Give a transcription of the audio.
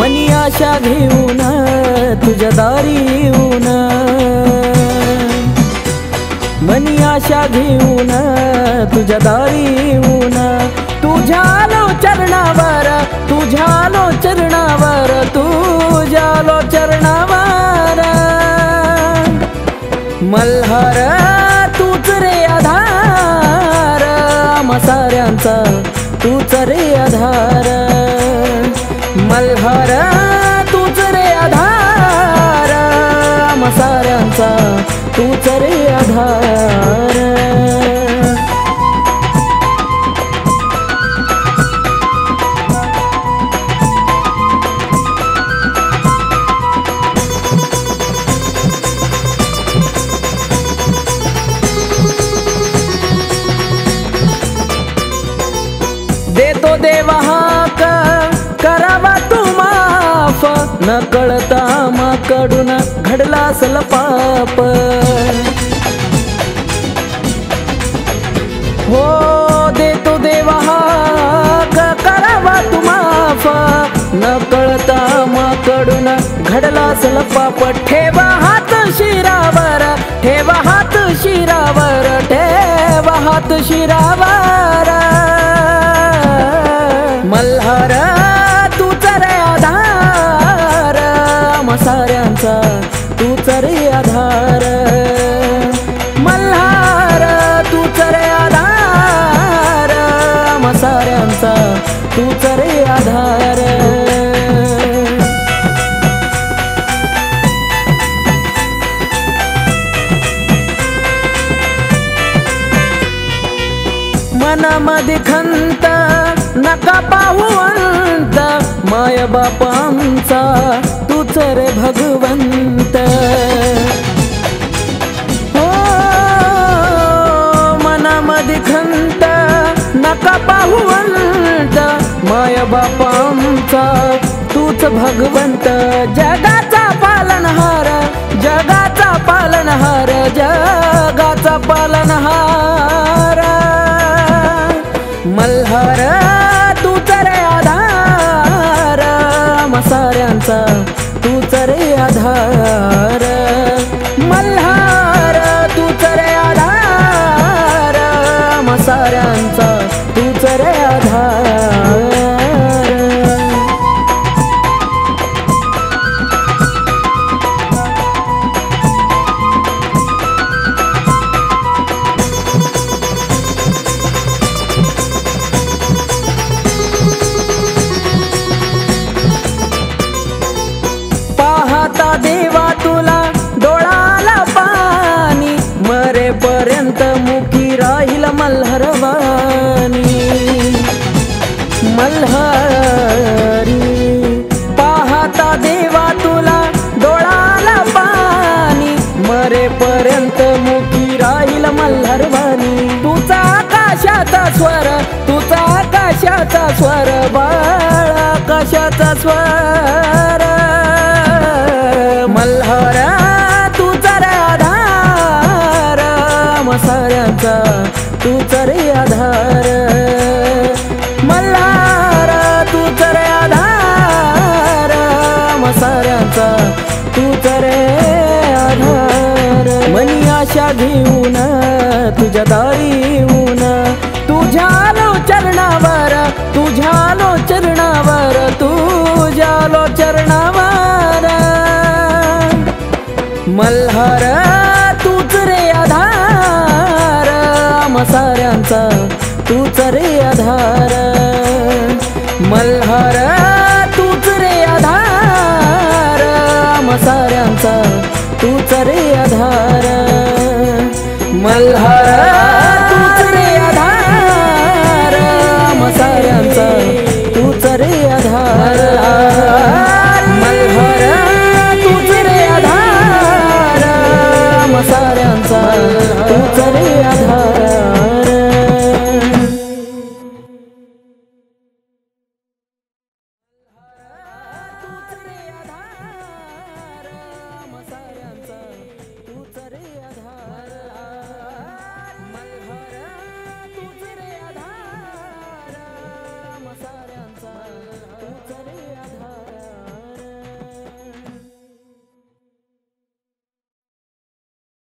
मनी आशा घेऊन तुझ्या दारी येऊन, मनी आशा घेऊन तुझ्या दारी येऊन, तुझ्यालो चरणावर, तुझ्यालो चरणावर, तुझ्यालो चरणावर मल्हार तूच रे आधार, आम्हा साऱ्यांचा तूच रे आधार, मल्हार तूच रे आधार, आम्हा साऱ्यांचा तूच रे आधार। देतो देवा हाक करावा तू माफ, न कळता माकडून घडला असल पाप, हो देतो देवा हाक करावा तू माफ, न कळता माकडून घडला असल पाप, ठेवा हात शिरावर, ठेवा हात शिरावर, ठेवा हात शिरावर मल्हार तूच रे आधार, आम्हा साऱ्यांचा तूच रे आधार, मल्हार तूच रे आधार, आम्हा साऱ्यांचा तूच रे आधार। मनामध्ये खंत नका पाहू अंत, माय बाप आमचा तूच रे भगवंत, हो मनामध्ये खंत नका पाहू अंत, माय बाप आमचा तूच भगवंत, जगाचा पालनहार, जगाचा पालनहार, जगाचा पालनहार मल्हार तूच रे आधार, आम्हा साऱ्यांचा तूच रे आधार, मल्हार तूच रे आधार, आम्हा साऱ्यांचा तूच रे आधार। पाहता देवा तुला डोळाला पाणी, मरेपर्यंत मुखी राहील मल्हारवाणी, मल्हारी पाहता देवा तुला डोळाला पाणी, मरेपर्यंत मुखी राहील मल्हारवाणी, तुझा आकाशाचा स्वर, तुझा आकाशाचा स्वर, बाळ आकाशाचा स्वर मल्हार तूच रे आधार, आम्हा साऱ्यांचा तूच रे आधार, मल्हार तूच रे आधार, आम्हा साऱ्यांचा तूच रे आधार। मनी आशा घेऊन तुझ्या दारी येऊन, तुझ्यालो चरणावर, तुझ्यालो चरणावर, तुझ्यालो चरणावर मल्हार तूच रे आधार, आम्हा साऱ्यांचा तूच रे आधार, मल्हार तूच रे आधार, आम्हा साऱ्यांचा तूच रे आधार, मल्हार तूच रे आधार, आम्हा साऱ्यांचा तूच रे आधार।